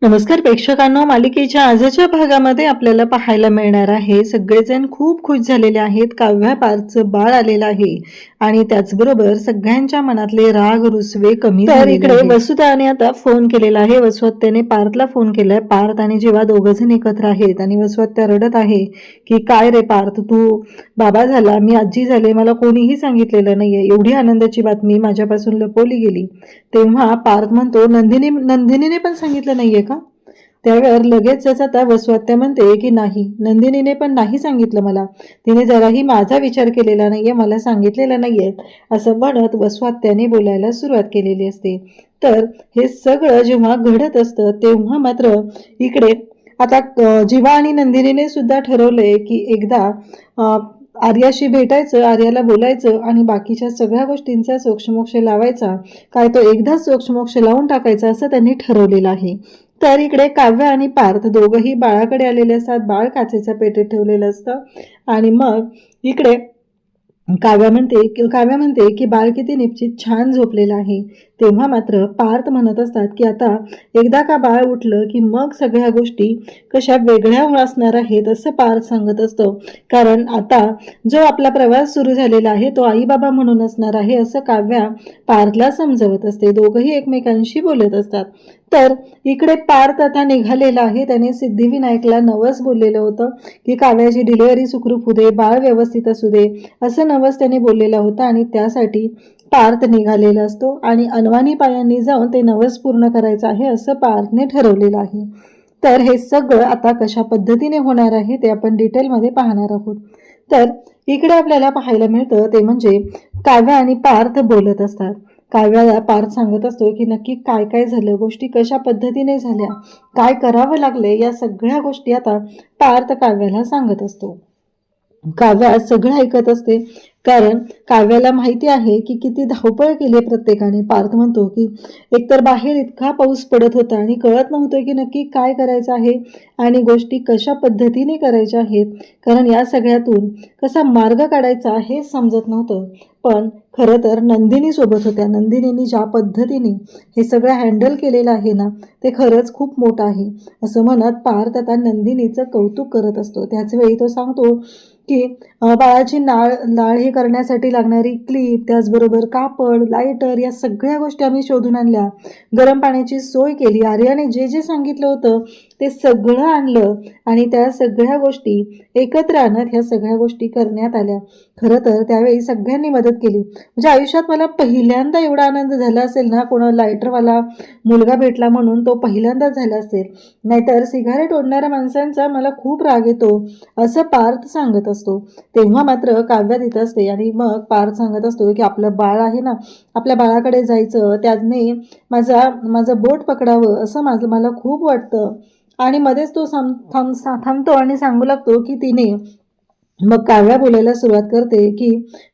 नमस्कार प्रेक्षकांनो, मालिकेच्या आजच्या भागामध्ये आपल्याला पाहायला मिळणार आहे सगळेजण खूप खुश झालेले आहेत. काव्या पार्थचं बाळ आलेलं आहे आणि त्याचबरोबर सगळ्यांच्या मनातले राग रुसवे कमी झालेले आहेत. तर इकडे वसुधाने आता फोन केलेला आहे. वसुहत्याने पार्थला फोन केलाय. पार्थ आणि जेव्हा दोघ जण एकत्र आहेत आणि वसुहत्या रडत आहे की काय रे पार्थ, तू बाबा झाला, मी आजी झाले, मला कोणीही सांगितलेलं नाहीये, एवढी आनंदाची बातमी माझ्यापासून लपवली गेली. तेव्हा पार्थ म्हणतो नंदिनीने पण सांगितलं नाहीये का? त्यावर लगेच त्या वसुहत्या म्हणते की नाही, नंदिनीने पण नाही सांगितलं मला, तिने जराही माझा विचार केलेला नाहीये, मला सांगितलेलं नाहीये, असं म्हणत वसुहत्याने बोलायला सुरुवात केलेली असते. तर हे सगळं जेव्हा घडत असतं तेव्हा मात्र इकडे आता जीवा आणि नंदिनीने सुद्धा ठरवलंय की एकदा आर्याशी भेटायचं, आर्याला बोलायचं आणि बाकीच्या सगळ्या गोष्टींचा सोक्षमोक्ष लावायचा, काय तो एकदाच सोक्षमोक्ष लावून टाकायचा, असं त्यांनी ठरवलेलं आहे. तर इकडे काव्य आणि पार्थ दोघंही बाळाकडे आलेले असतात. बाळ काचेच्या पेटीत ठेवलेलं असतं आणि मग इकडे काव्य म्हणते की बाळ किती निश्चित छान झोपलेलं आहे. तेव्हा मात्र पार्थ म्हणत असतात की आता एकदा का बाळ उठलं की मग सगळ्या गोष्टी कशा वेगळ्या असणार आहेत, असं पार्थ सांगत असतो. कारण आता जो आपला प्रवास सुरू झालेला आहे तो आई बाबा म्हणून असणार आहे, असं काव्या पार्थला समजवत असते. दोघंही एकमेकांशी बोलत असतात. तर इकडे पार्थ आता निघालेला आहे. त्याने सिद्धिविनायकला नवस बोललेलं होतं की काव्याची डिलिव्हरी सुखरूप होऊ दे, बाळ व्यवस्थित असू दे, असं नवस त्याने बोललेला होता आणि त्यासाठी पार्थ निघालेला असतो आणि अनवाणी पायांनी जाऊन ते नवस पूर्ण करायचं आहे, असं पार्थने ठरवलेलं आहे. तर हे सगळं आता कशा पद्धतीने होणार आहे ते आपण डिटेलमध्ये पाहणार आहोत. तर इकडे आपल्याला पाहायला मिळतं ते म्हणजे काव्य आणि पार्थ बोलत असतात. काव्याला पार्थ सांगत असतो की नक्की काय काय झालं, गोष्टी कशा पद्धतीने झाल्या, काय करावं लागले, या सगळ्या गोष्टी आता पार्थ काव्याला सांगत असतो. काव्या सगळं ऐकत असते, कारण काव्याला माहिती आहे की किती धावपळ केली प्रत्येकाने. पार्थ म्हणतो की एकतर बाहेर इतका पाऊस पडत होता आणि कळत नव्हतं की नक्की काय करायचं आहे आणि गोष्टी कशा पद्धतीने करायच्या आहेत, कारण या सगळ्यातून कसा मार्ग काढायचा हे समजत नव्हतं. पण खरं तर नंदिनी सोबत होत्या. नंदिनीने ज्या पद्धतीने हे सगळं हँडल केलेलं आहे ना, ते खरंच खूप मोठं आहे, असं म्हणत पार्थ आता नंदिनीचं कौतुक करत असतो. त्याच वेळी तो सांगतो की बाळाची लाळ हे करण्यासाठी लागणारी क्लिप, त्याचबरोबर कापड, लायटर, या सगळ्या गोष्टी आम्ही शोधून आणल्या, गरम पाण्याची सोय केली, आर्याने जे जे सांगितलं होतं ते सगळं आणलं आणि त्या सगळ्या गोष्टी एकत्र आणत ह्या सगळ्या गोष्टी करण्यात आल्या. खरं तर त्यावेळी सगळ्यांनी मदत केली. म्हणजे आयुष्यात मला पहिल्यांदा एवढा आनंद झाला असेल ना, कोणा लायटरवाला मुलगा भेटला म्हणून, तो पहिल्यांदाच झाला असेल. नाहीतर सिगारेट ओढणाऱ्या माणसांचा मला खूप राग येतो, असं पार्थ सांगत असतो. तेव्हा मात्र काव्य देत असते आणि मग पार्थ सांगत असतो की आपलं बाळ आहे ना, आपल्या बाळाकडे जायचं, त्याने माझं बोट पकडावं, असं मला खूप वाटतं. आणि मध्येच तो थांबतो आणि सांगू लागतो की तिने, मग काव्या बोलायला सुरुवात करते की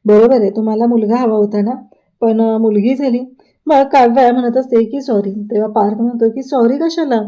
बरोबर आहे, तुम्हाला मुलगा हवा होता ना, पण मुलगी झाली. मग काव्या म्हणत असते की सॉरी. तेव्हा पार्थ म्हणतो की सॉरी कशाला,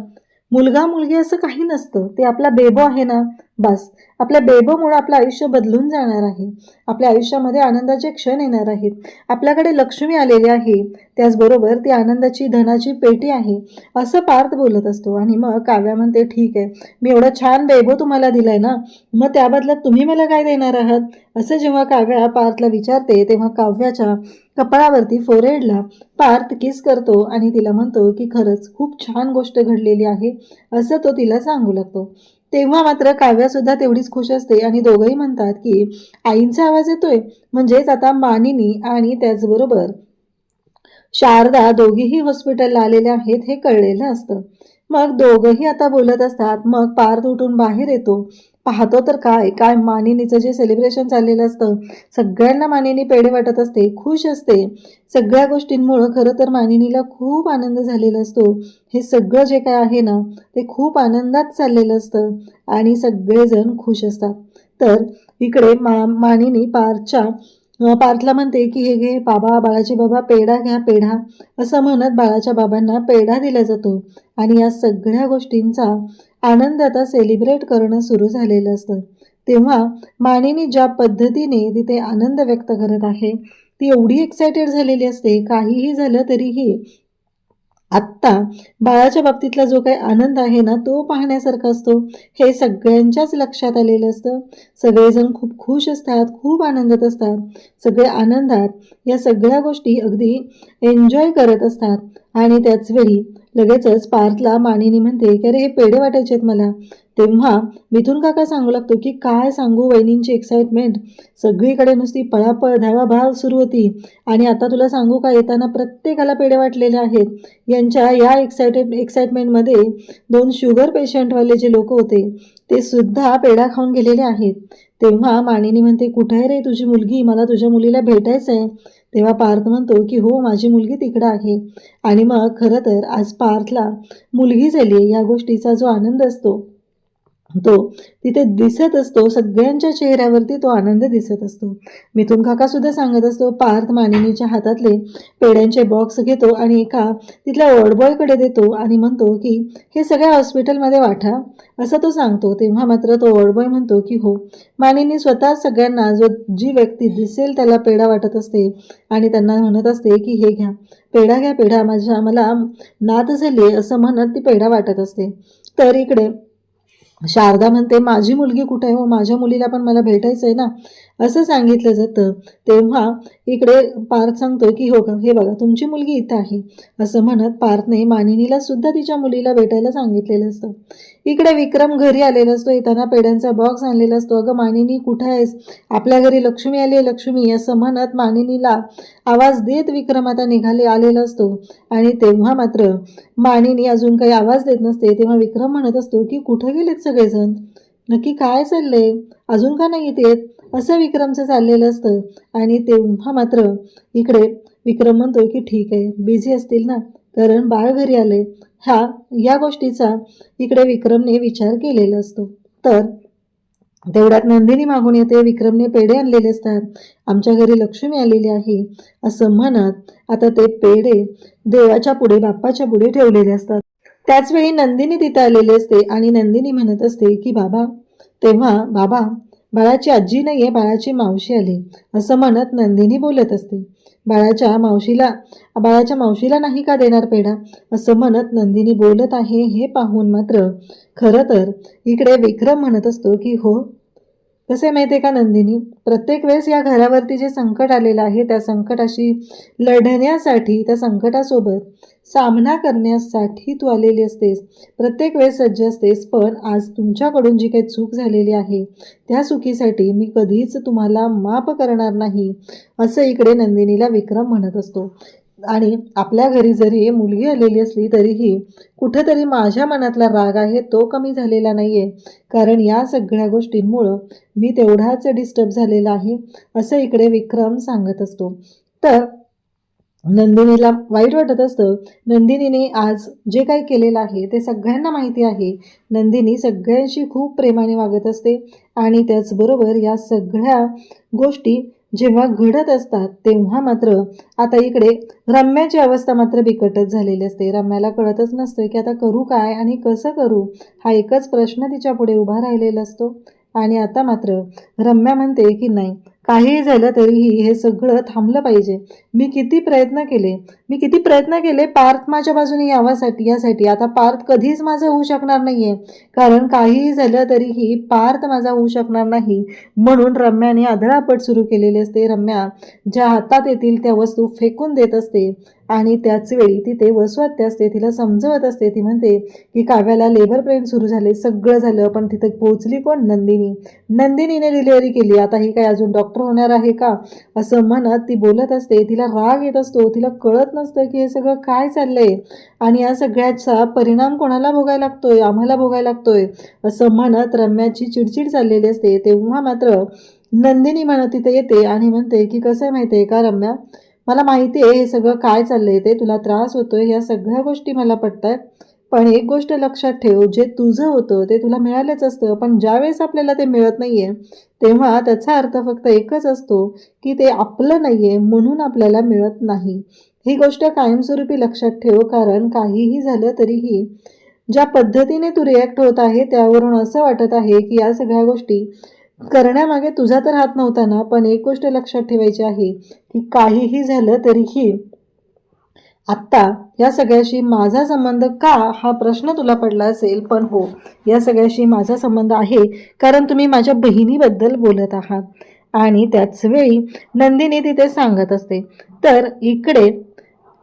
मुलगा मुलगी असं काही नसतं, ते आपला बेबो आहे ना, बस. आपल्या बेबोमुळे आपलं आयुष्य बदलून जाणार आहे, आपल्या आयुष्यामध्ये आनंदाचे क्षण येणार आहेत, आपल्याकडे लक्ष्मी आलेली आहे, त्याचबरोबर ती आनंदाची धनाची पेटी आहे, असं पार्थ बोलत असतो. आणि मग काव्या म्हणते ठीक आहे, मी एवढा छान बेबो तुम्हाला दिलाय ना, मग त्या बदल्यात तुम्ही मला काय देणार आहात, असं जेव्हा काव्या पार्थला विचारते तेव्हा काव्याच्या कपाळावरती फोरहेडला पार्थ किस करतो आणि तिला म्हणतो की खरंच खूप छान गोष्ट घडलेली आहे, असं तो तिला सांगू लागतो. तेव्हा मात्र काव्या सुद्धा तेवढीच खुश असते आणि दोघंही म्हणतात की आईंचा आवाज येतोय, म्हणजेच आता मानिनी आणि त्याचबरोबर शारदा दोघीही हॉस्पिटलला आलेल्या आहेत हे कळलेलं असतं. मग दोघंही आता बोलत असतात. मग पार्थ उठून बाहेर येतो. पाहतो तर काय काय मानिनीचं जे सेलिब्रेशन चाललेलं असतं, सगळ्यांना मानिनी पेढे वाटत असते, खुश असते. सगळ्या गोष्टींमुळं खरं तर मानिनीला खूप आनंद झालेला असतो. हे सगळं जे काय आहे ना, ते खूप आनंदात चाललेलं असतं आणि सगळेजण खुश असतात. तर इकडे मानिनी पार्थला म्हणते की हे घे बाबा, बाळाचे बाबा, पेढा घ्या पेढा, असं म्हणत बाळाच्या बाबांना पेढा दिला जातो आणि या सगळ्या गोष्टींचा आनंद आता सेलिब्रेट करणं सुरू झालेलं असतं. तेव्हा मानिनी ज्या पद्धतीने तिथे आनंद व्यक्त करत आहे, ती एवढी एक्सायटेड झालेली असते, काहीही झालं तरीही आत्ता बाळाच्या बाबतीतला जो काही आनंद आहे ना तो पाहण्यासारखा असतो. हे सगळ्यांच्याच लक्षात आलेलं असतं. सगळेजण खूप खुश असतात, खूप आनंदात असतात. सगळे आनंदात या सगळ्या गोष्टी अगदी एन्जॉय करत असतात. आणि त्याचवेळी लगेचच पार्थला मानिनी म्हणते की अरे हे पेढे वाटायचे आहेत मला. तेव्हा मिथुन काका सांगू लागतो की काय सांगू, वहिनींची एक्साइटमेंट सगळीकडे नुसती पळापळ धावाभाव सुरू होती. आणि आता तुला सांगू का, येताना प्रत्येकाला पेढे वाटलेले आहेत. यांच्या या एक्साइटमेंटमध्ये 2 शुगर पेशंटवाले जे लोक होते ते सुद्धा पेढा खाऊन गेलेले आहेत. तेव्हा मानिनी म्हणते कुठे आहे रे तुझी मुलगी, मला तुझ्या मुलीला भेटायचं आहे. तेव्हा पार्थ म्हणतो की हो माझी मुलगी तिकडं आहे. आणि मग खरं तर आज पार्थला मुलगी झाली या गोष्टीचा जो आनंद असतो तो तिथे दिसत असतो. सगळ्यांच्या चेहऱ्यावरती तो आनंद दिसत असतो. मिथुन काका सुद्धा सांगत असतो. पार्थ मानिनीच्या हातातले पेड्यांचे बॉक्स घेतो आणि एका तिथल्या वॉर्डबॉयकडे देतो आणि म्हणतो की हे सगळ्या हॉस्पिटलमध्ये वाटा असं तो सांगतो. तेव्हा मात्र तो वॉर्डबॉय म्हणतो की हो, मानिनी स्वतः सगळ्यांना जी व्यक्ती दिसेल त्याला पेढा वाटत असते आणि त्यांना म्हणत असते की हे घ्या पेढा, घ्या पेढा, मला नात झाली असं म्हणत ती पेढा वाटत असते. तर इकडे शारदा म्हणते माझी मुलगी कुठे आहे हो, माझ्या मुलीला पण मला भेटायचं आहे ना असं सांगितलं जातं. तेव्हा इकडे पार्थ सांगतो की हो का, हे बघा तुमची मुलगी इथं आहे असं म्हणत पार्थने मानिनीला सुद्धा तिच्या मुलीला भेटायला सांगितलेलं असतं. इकडे विक्रम घरी आलेला असतो. येताना पेड्यांचा बॉक्स आणलेला असतो. अगं मानिनी कुठं आहेस, आपल्या घरी लक्ष्मी आली आहे लक्ष्मी असं म्हणत मानिनीला आवाज देत विक्रम आता आलेला असतो. आणि तेव्हा मात्र मानिनी अजून काही आवाज देत नसते. तेव्हा विक्रम म्हणत असतो की कुठं गेलेत सगळेजण, नक्की काय चाललंय, अजून का नाही येत असं विक्रमचं चाललेलं असतं. आणि तेव्हा मात्र इकडे विक्रम म्हणतो की ठीक आहे बिझी असतील ना, कारण बाळ घरी आले. या गोष्टीचा इकडे विक्रमने विचार केलेला असतो. तर तेवढ्यात नंदिनी मागून येते. विक्रमने पेढे आणलेले असतात. आमच्या घरी लक्ष्मी आलेली आहे असं म्हणत आता ते पेढे देवाच्या पुढे बाप्पाच्या पुढे ठेवलेले असतात. त्याचवेळी नंदिनी तिथे आलेली असते आणि नंदिनी म्हणत असते की बाबा, तेव्हा बाबा बाळाची आजी नाही आहे, बाळाची मावशी आली असं म्हणत नंदिनी बोलत असते. बाळाच्या मावशीला नाही का देणार पेढा असं म्हणत नंदिनी बोलत आहे. हे पाहून मात्र खरं तर इकडे विक्रम म्हणत असतो की हो, कसे माहिती आहे का नंदिनी, प्रत्येक वेळेस या घरावरती जे संकट आलेलं आहे त्या संकटाशी लढण्यासाठी, त्या संकटासोबत सामना करण्यासाठी तू आलेली असतेस, प्रत्येक वेळेस सज्ज असतेस. पण आज तुमच्याकडून जी काही चूक झालेली आहे त्या चुकीसाठी मी कधीच तुम्हाला माफ करणार नाही असं इकडे नंदिनीला विक्रम म्हणत असतो. आणि आपल्या घरी जरी मुलगी आलेली असली तरीही कुठेतरी माझ्या मनातला राग आहे तो कमी झालेला नाही आहे, कारण या सगळ्या गोष्टींमुळं मी तेवढाच डिस्टर्ब झालेला आहे असं इकडे विक्रम सांगत असतो. तर नंदिनीला वाईट वाटत असतं. नंदिनीने आज जे काही केलेलं आहे ते सगळ्यांना माहिती आहे. नंदिनी सगळ्यांशी खूप प्रेमाने वागत असते आणि त्याचबरोबर या सगळ्या गोष्टी जेव्हा घडत असतात तेव्हा मात्र आता इकडे रम्याची अवस्था मात्र बिकटच झालेली असते. रम्याला कळतच नसतं की आता करू काय आणि कसं करू, हा एकच प्रश्न तिच्या पुढे उभा राहिलेला असतो. आणि आता मात्र रम्या म्हणते की नाही, काहीही झालं तरीही हे सगळं थांबलं पाहिजे. मी किती प्रयत्न केले पार्थ माझ्या बाजूने यासाठी. आता पार्थ कधीच माझं होऊ शकणार नाहीये, कारण काहीही झालं तरीही पार्थ माझा होऊ शकणार नाही. म्हणून रम्याने आदळापट सुरू केलेली असते. रम्या ज्या हातात येतील त्या वस्तू फेकून देत असते आणि त्याच वेळी ती ते वसवत असते. तिला समजवत असते. ती म्हणते की काव्याला लेबर पेन सुरू झाले, सगळं झालं, पण तिथे पोहोचली कोण, नंदिनीने डिलिव्हरी केली. आता ही काय अजून डॉक्टर होणार आहे का असं म्हणत ती बोलत असते. तिला राग येत असतो. तिला कळत नसतं की हे सगळं काय चाललंय आणि या सगळ्याचा परिणाम कोणाला भोगायला लागतोय, आम्हाला भोगायला लागतोय असं म्हणत रम्याची चिडचिड चाललेली असते. तेव्हा मात्र नंदिनी म्हणत तिथे येते आणि म्हणते की कसं आहे माहिती आहे का रम्या, मला माहिती आहे हे सगळं काय चाललंय, ते तुला त्रास होतोय, या सगळ्या गोष्टी मला पटतात. पण एक गोष्ट लक्षात ठेव, जे तुझं होतं ते तुला मिळालंच असतं, पण ज्यावेळेस आपल्याला ते मिळत नाहीये तेव्हा त्याचा अर्थ फक्त एकच असतो की ते आपलं नाहीये म्हणून आपल्याला मिळत नाही. ही गोष्ट कायमस्वरूपी लक्षात ठेव, कारण काहीही झालं तरीही ज्या पद्धतीने तू रिॲक्ट होत आहे त्यावरून असं वाटत आहे की या सगळ्या गोष्टी करण्यामागे तुझा तर हात नव्हता ना. पण एक गोष्ट लक्षात ठेवायची आहे की काहीही झालं तरीही आत्ता या सगळ्याशी माझा संबंध का, हा प्रश्न तुला पडला असेल, पण हो, या सगळ्याशी माझा संबंध आहे, कारण तुम्ही माझ्या बहिणीबद्दल बोलत आहात. आणि त्याच वेळी नंदिनी तिथे सांगत असते. तर इकडे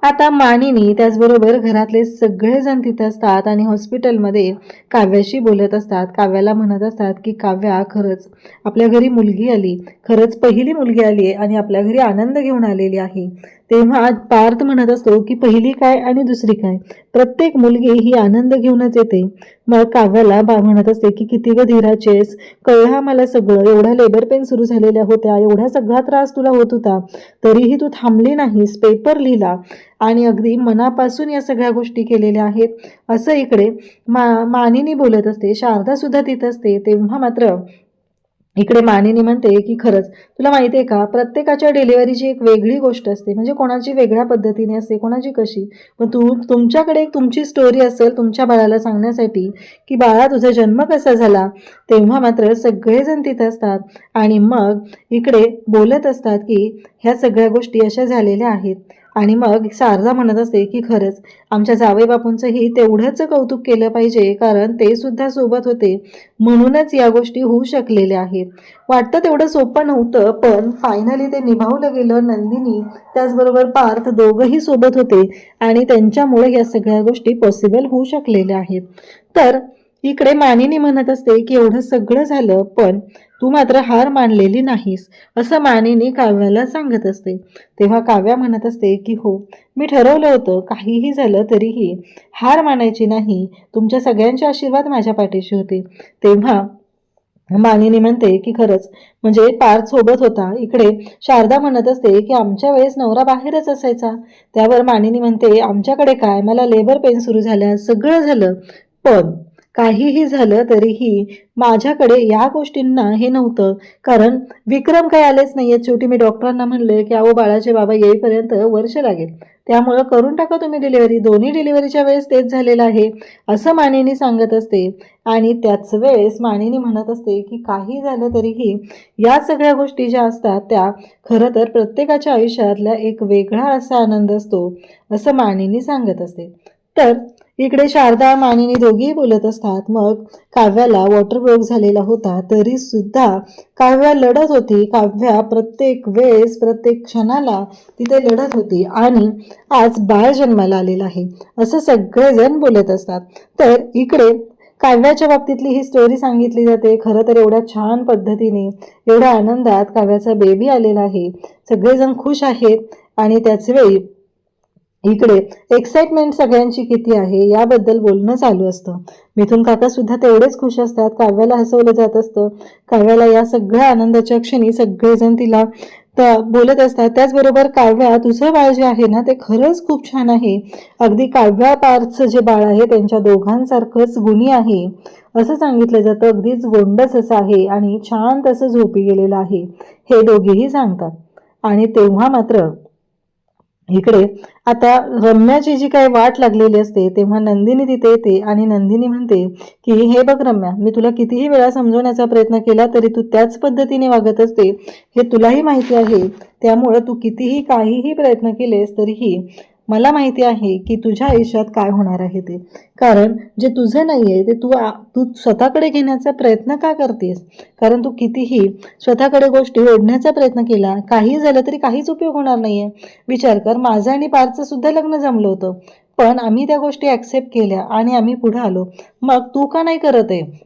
आता मानिनी त्याचबरोबर घरातले सगळेजण तिथे असतात आणि हॉस्पिटलमध्ये काव्याशी बोलत असतात. काव्याला म्हणत असतात की काव्या, खरंच आपल्या घरी मुलगी आली, खरंच पहिली मुलगी आली आहे आणि आपल्या घरी आनंद घेऊन आलेली आहे. तेव्हा पार्थ म्हणत असतो की पहिली काय आणि दुसरी काय, प्रत्येक मुलगी ही आनंद घेऊनच येते. मग काव्याला म्हणत असते की किती ग धीराचेस, कळहा मला सगळं, एवढ्या लेबर पेन सुरू झालेल्या होत्या, एवढा सगळा त्रास तुला होत होता, तरीही तू थांबली नाहीस, पेपर लिहिला आणि अगदी मनापासून या सगळ्या गोष्टी केलेल्या आहेत. असं इकडे मानिनी बोलत असते. शारदा सुद्धा तिथं असते. तेव्हा मात्र इकडे मानिनी म्हणते की खरंच तुला माहिती आहे का, प्रत्येकाच्या डिलिव्हरीची एक वेगळी गोष्ट असते, म्हणजे कोणाची वेगळ्या पद्धतीने असते, कोणाची कशी. पण तुमच्याकडे एक तुमची स्टोरी असेल तुमच्या बाळाला सांगण्यासाठी की बाळा तुझा जन्म कसा झाला. तेव्हा मात्र सगळेजण तिथे असतात आणि मग इकडे बोलत असतात की ह्या सगळ्या गोष्टी अशा झालेल्या आहेत. आणि मग शारदा म्हणत असते की खरंच आमच्या जावई बापूंचंही तेवढंच कौतुक केलं पाहिजे, कारण ते सुद्धा सोबत होते, म्हणूनच या गोष्टी होऊ शकलेल्या आहेत. वाटतं तेवढं सोपं नव्हतं, पण फायनली ते निभावलं गेलं. नंदिनी त्याचबरोबर पार्थ दोघंही सोबत होते आणि त्यांच्यामुळे या सगळ्या गोष्टी पॉसिबल होऊ शकलेल्या आहेत. तर इकडे मानिनी म्हणत असते की एवढं सगळं झालं, पण तू मात्र हार मानलेली नाहीस, असं मानिनी काव्याला सांगत असते. तेव्हा काव्या म्हणत असते की हो, मी ठरवलं होतं काहीही झालं तरीही हार मानायची नाही, तुमच्या सगळ्यांचे आशीर्वाद माझ्या पाठीशी होते. तेव्हा मानिनी म्हणते की खरंच म्हणजे पार्थ सोबत होता. इकडे शारदा म्हणत असते की आमच्या वेळेस नवरा बाहेरच असायचा. त्यावर मानिनी म्हणते आमच्याकडे काय, मला लेबर पेन सुरू झाल्या, सगळं झालं, पण काहीही झालं तरीही माझ्याकडे या गोष्टींना हे नव्हतं, कारण विक्रम काही आलेच नाहीये. शेवटी मी डॉक्टरांना म्हणले की अहो बाळाचे बाबा येईपर्यंत वर्ष लागेल, त्यामुळं करून टाका तुम्ही डिलिव्हरी. दोन्ही डिलिव्हरीच्या वेळेस तेच झालेलं आहे, असं मानिनी सांगत असते. आणि त्याच वेळेस मानिनी म्हणत असते की काही झालं तरीही या सगळ्या गोष्टी ज्या असतात त्या खरं तर प्रत्येकाच्या आयुष्यातला एक वेगळा असा आनंद असतो, असं मानिनी सांगत असते. तर इकडे शारदा मानिनी दोघीही बोलत असतात. मग काव्याला वॉटर ब्रोक झालेला होता, तरी सुद्धा काव्या लढत होती. काव्या प्रत्येक वेळेस प्रत्येक क्षणाला तिथे लढत होती आणि आज बाळ जन्माला आलेलं आहे, असं सगळेजण बोलत असतात. तर इकडे काव्याच्या बाबतीतली ही स्टोरी सांगितली जाते. खरं तर एवढ्या छान पद्धतीने, एवढ्या आनंदात काव्याचा बेबी आलेला आहे, सगळेजण खुश आहेत. आणि त्याच वेळी इकडे एक्साइटमेंट सगळ्यांची किती आहे याबद्दल बोलणं चालू असतं. मिथुन काका सुद्धा तेवढेच खुश असतात. काव्याला हसवलं जात असतं. काव्याला या सगळ्या आनंदाच्या क्षणी सगळेजण तिला बोलत असतात. त्याचबरोबर काव्या, तुझं बाळ जे आहे ना ते खरंच खूप छान आहे, अगदी काव्या पार्थचं जे बाळ आहे त्यांच्या दोघांसारखंच गुणी आहे असं सांगितलं जातं. अगदीच गोंडस असं आहे आणि छान तसं झोपी गेलेलं आहे, हे दोघेही सांगतात. आणि तेव्हा मात्र इकडे आता रम्याची जी काही वाट लागलेली असते तेव्हा नंदिनी तिथे येते आणि नंदिनी म्हणते की हे बघ रम्या, मी तुला कितीही वेळा समजवण्याचा प्रयत्न केला तरी तू त्याच पद्धतीने वागत असते, हे तुलाही माहिती आहे. त्यामुळं तू कितीही काहीही प्रयत्न केलेस तरीही मला माहिती आहे की तुझ्या आयुष्यात काय होणार आहे ते, कारण जे तुझं नाहीये ते तू स्वतःकडे घेण्याचा प्रयत्न का करतेस. कारण तू कितीही स्वतःकडे गोष्टी ओढण्याचा प्रयत्न केला, काही झालं तरी काहीच उपयोग होणार नाहीये. विचार कर, माझं आणि पारचं सुद्धा लग्न जमलं होतं, पण आम्ही त्या गोष्टी ऍक्सेप्ट केल्या आणि आम्ही पुढे आलो. मग तू का नाही करत आहे,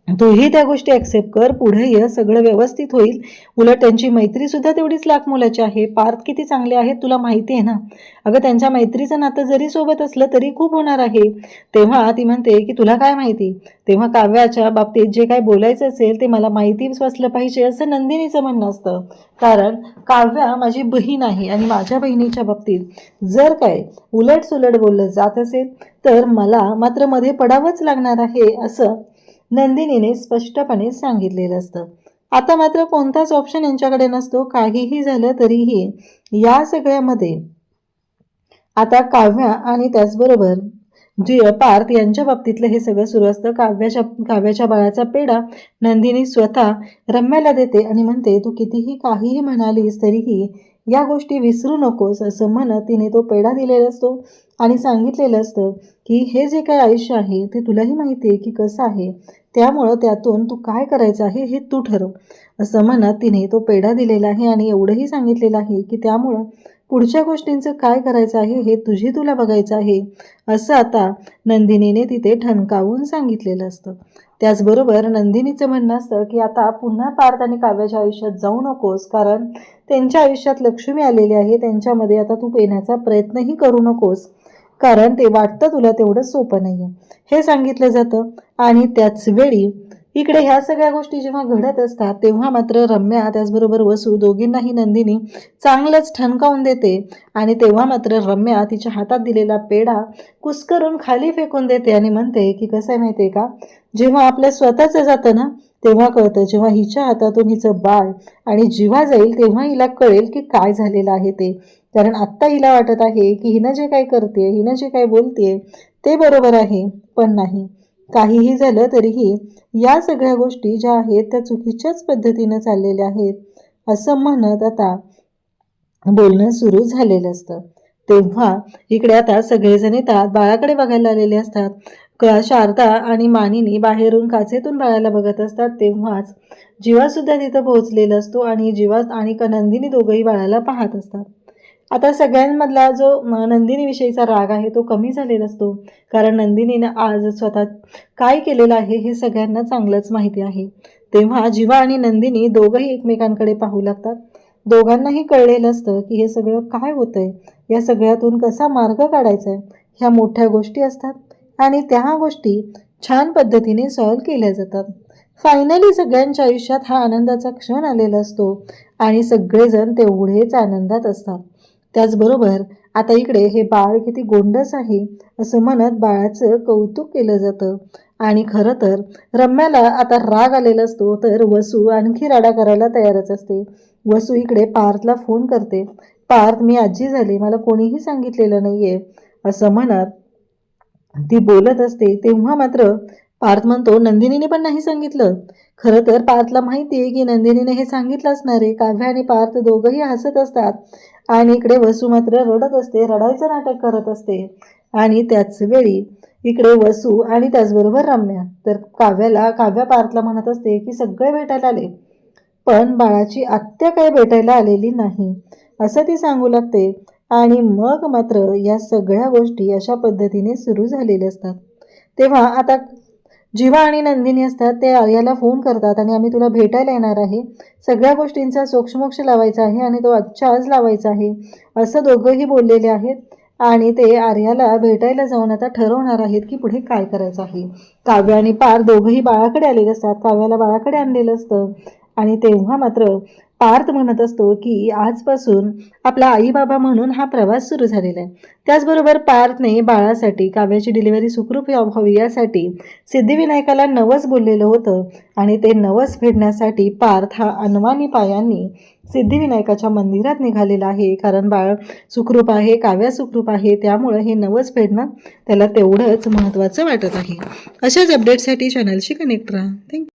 तूही त्या गोष्टी ऍक्सेप्ट कर, पुढे ये, सगळं व्यवस्थित होईल. उलट त्यांची मैत्री सुद्धा तेवढीच लाख मोलाची आहे. पार्थ किती चांगले आहेत तुला माहिती आहे ना. अगं त्यांच्या मैत्रीचं नातं जरी सोबत असलं तरी खूप होणार आहे. तेव्हा ती म्हणते की तुला काय माहिती. तेव्हा काव्याच्या बाबतीत जे काय बोलायचं असेल ते मला माहिती असलं पाहिजे असं नंदिनीचं म्हणणं असतं, कारण काव्या माझी बहीण आहे आणि माझ्या बहिणीच्या बाबतीत जर काय उलट सुलट बोललं जात असेल तर मला मात्र मध्ये पडावंच लागणार आहे, असं नंदिनीने स्पष्टपणे सांगितलेलं असतं. आता मात्र कोणताच ऑप्शन यांच्याकडे नसतो. काहीही झालं तरीही या सगळ्यामध्ये आता काव्या आणि त्याचबरोबर जे पार्थ यांच्या बाबतीतलं हे सगळं सुरू असतं. काव्याच्या बाळाचा पेढा नंदिनी स्वतः रम्याला देते आणि म्हणते तू कितीही काहीही म्हणालीस तरीही या गोष्टी विसरू नकोस असं म्हणत तिने तो पेढा दिलेला असतो आणि सांगितलेलं असतं की हे जे काही आयुष्य आहे ते तुलाही माहिती आहे की कसं आहे, त्यामुळं त्यातून तू काय करायचं आहे हे तू ठरव असं म्हणत तिने तो पेढा दिलेला आहे आणि एवढंही सांगितलेलं आहे की त्यामुळं पुढच्या गोष्टींचं काय करायचं आहे हे तुला बघायचं आहे असं आता नंदिनीने तिथे ठणकावून सांगितलेलं असतं. त्याचबरोबर नंदिनीचं म्हणणं असतं की आता पुन्हा पार्थ आणि काव्याच्या आयुष्यात जाऊ नकोस, कारण त्यांच्या आयुष्यात लक्ष्मी आलेली आहे, त्यांच्यामध्ये आता तू येण्याचा प्रयत्नही करू नकोस, कारण ते वाटतं तुला तेवढं सोपं नाही आहे हे सांगितलं जातं. आणि त्याच वेळी इकडे ह्या सगळ्या गोष्टी जेव्हा घडत असतात तेव्हा मात्र रम्या त्याचबरोबर वसू दोघींनाही नंदिनी चांगलंच ठणकावून देते आणि तेव्हा मात्र रम्या तिच्या हातात दिलेला पेढा कुस्करून खाली फेकून देते आणि म्हणते की कसं आहे माहिती आहे का, जेव्हा आपल्या स्वतःचं जातं ना तेव्हा कळतं, जेव्हा हिच्या हातातून हिचं बाळ आणि जीवा जाईल तेव्हा हिला कळेल की काय झालेलं आहे ते. कारण आत्ता हिला वाटत आहे की हिनं जे काय करते, हिनं जे काय बोलते ते बरोबर आहे, पण नाही. काहीही झालं तरीही या सगळ्या गोष्टी ज्या आहेत त्या चुकीच्याच पद्धतीनं चाललेल्या आहेत असं म्हणत आता बोलणं सुरू झालेलं असतं. तेव्हा इकडे आता सगळेजण येतात, बाळाकडे बघायला आलेले असतात. शारदा आणि मानिनी बाहेरून काचेतून बाळाला बघत असतात. तेव्हाच जीवासुद्धा तिथं पोहोचलेला असतो आणि जीवा आणि नंदिनी दोघंही बाळाला पाहत असतात. आता सगळ्यांमधला जो नंदिनीविषयीचा राग आहे तो कमी झालेला असतो, कारण नंदिनीनं आज स्वतः काय केलेलं आहे हे सगळ्यांना चांगलंच माहिती आहे. तेव्हा जीवा आणि नंदिनी दोघंही एकमेकांकडे पाहू लागतात. दोघांनाही कळलेलं असतं की हे सगळं काय होतंय, या सगळ्यातून कसा मार्ग काढायचा आहे, ह्या मोठ्या गोष्टी असतात आणि त्या गोष्टी छान पद्धतीने सॉल्व्ह केल्या जातात. फायनली सगळ्यांच्या आयुष्यात हा आनंदाचा क्षण आलेला असतो आणि सगळेजण तेवढेच आनंदात असतात. त्याचबरोबर आता इकडे हे बाळ किती गोंडस आहे असं म्हणत बाळाचं कौतुक केलं जातं. आणि खरं तर रम्याला आता राग आलेला असतो, तर वसू आणखी राडा करायला तयारच असते. वसू इकडे पार्थला फोन करते. पार्थ, मी आजी झाली, मला कोणीही सांगितलेलं नाहीये असं म्हणत ती बोलत असते. तेव्हा मात्र पार्थ म्हणतो, नंदिनीने पण नाही सांगितलं. खरं तर पार्थला माहिती आहे की नंदिनीने हे सांगितलं असणार आहे. काव्य आणि पार्थ दोघंही हसत असतात आणि इकडे वसू मात्र रडत असते, रडायचं नाटक करत असते. आणि त्याच वेळी इकडे वसू आणि त्याचबरोबर रम्या तर काव्या पार्थला म्हणत असते की सगळे भेटायला आले, पण बाळाची आत्या काही भेटायला आलेली नाही असं ती सांगू लागते. आणि मग मात्र या सगळ्या गोष्टी अशा पद्धतीने सुरू झालेल्या असतात. तेव्हा आता जीवा आणि नंदिनी असतात, ते आर्याला फोन करतात आणि आम्ही तुला भेटायला येणार आहे, सगळ्या गोष्टींचा सोक्षमोक्ष लावायचा आहे आणि तो आजच्या आज लावायचा आहे असं दोघंही बोललेले आहेत. आणि ते आर्याला भेटायला जाऊन आता ठरवणार आहेत की पुढे काय करायचं आहे. काव्य आणि पार्थ दोघंही बाळाकडे आलेले असतात. काव्याला बाळाकडे आणलेलं असतं आणि तेव्हा मात्र पार्थ म्हणत असतो की आजपासून आपला आई बाबा म्हणून हा प्रवास सुरू झालेला आहे. त्याचबरोबर पार्थने बाळासाठी काव्याची डिलिव्हरी सुखरूप व्हावी यासाठी सिद्धिविनायकाला नवस बोललेलं होतं आणि ते नवस फेडण्यासाठी पार्थ हा अनवाणी पायांनी सिद्धिविनायकाच्या मंदिरात निघालेला आहे. कारण बाळ सुखरूप आहे, काव्या सुखरूप आहे, त्यामुळं हे नवस फेडणं त्याला तेवढंच महत्त्वाचं वाटत आहे. अशाच अपडेटसाठी चॅनलशी कनेक्ट राहा. थँक्यू.